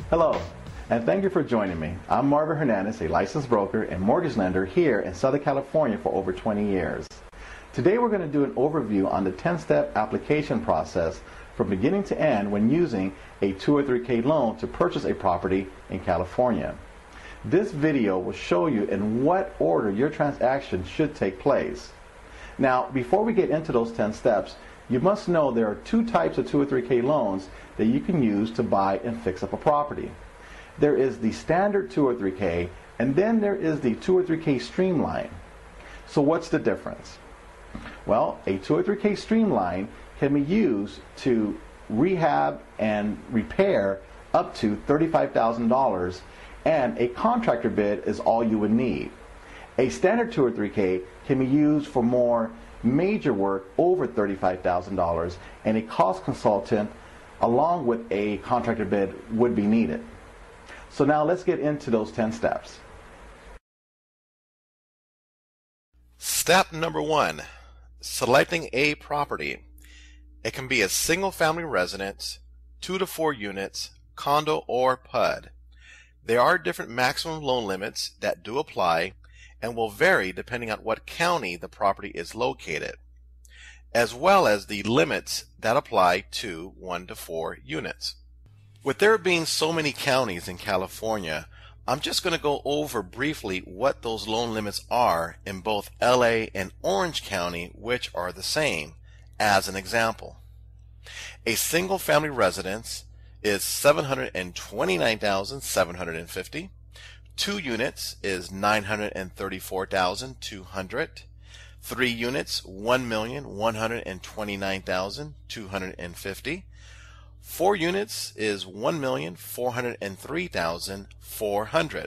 Hello, and thank you for joining me. I'm Marvin Hernandez, a licensed broker and mortgage lender here in Southern California for over 20 years. Today we're going to do an overview on the 10-step application process from beginning to end when using a 203K loan to purchase a property in California. This video will show you in what order your transaction should take place. Now, before we get into those 10 steps, you must know there are two types of 203K loans that you can use to buy and fix up a property. There is the standard 203K, and then there is the 203K Streamline. So what's the difference? Well, a 203K Streamline can be used to rehab and repair up to $35,000, and a contractor bid is all you would need. A standard 203K can be used for more major work over $35,000, and a cost consultant along with a contractor bid would be needed. So now let's get into those 10 steps. Step number 1, selecting a property. It can be a single family residence, 2 to 4 units, condo, or PUD. There are different maximum loan limits that do apply and will vary depending on what county the property is located, as well as the limits that apply to 1 to 4 units. With there being so many counties in California, I'm just going to go over briefly what those loan limits are in both LA and Orange County, which are the same, as an example. A single family residence is $729,750. 2 units is $934,200. 3 units, $1,129,250. 4 units is $1,403,400.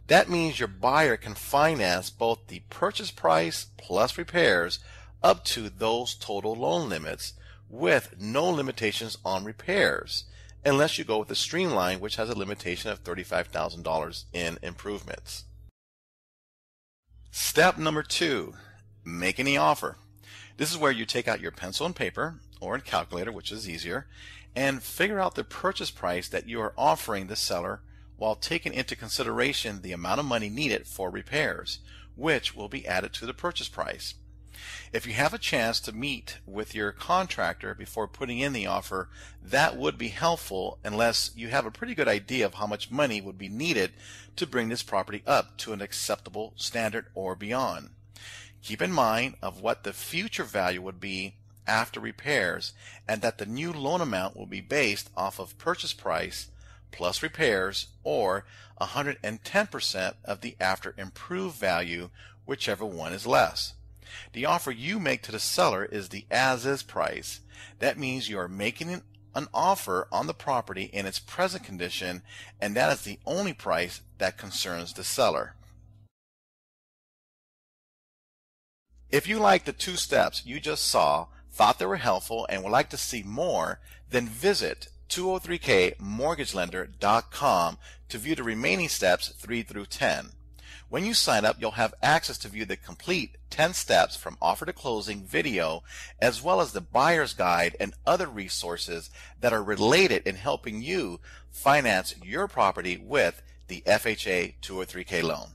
That means your buyer can finance both the purchase price plus repairs up to those total loan limits with no limitations on repairs, unless you go with the Streamline, which has a limitation of $35,000 in improvements. Step number 2, making the offer. This is where you take out your pencil and paper, or a calculator, which is easier, and figure out the purchase price that you are offering the seller while taking into consideration the amount of money needed for repairs, which will be added to the purchase price. If you have a chance to meet with your contractor before putting in the offer, that would be helpful unless you have a pretty good idea of how much money would be needed to bring this property up to an acceptable standard or beyond. Keep in mind of what the future value would be after repairs, and that the new loan amount will be based off of purchase price plus repairs, or 110% of the after improved value, whichever one is less. The offer you make to the seller is the as-is price. That means you are making an offer on the property in its present condition, and that is the only price that concerns the seller. If you like the 2 steps you just saw, thought they were helpful, and would like to see more, then visit 203kmortgagelender.com to view the remaining steps 3 through 10. When you sign up, you'll have access to view the complete 10 steps from offer to closing video, as well as the buyer's guide and other resources that are related in helping you finance your property with the FHA 203K loan.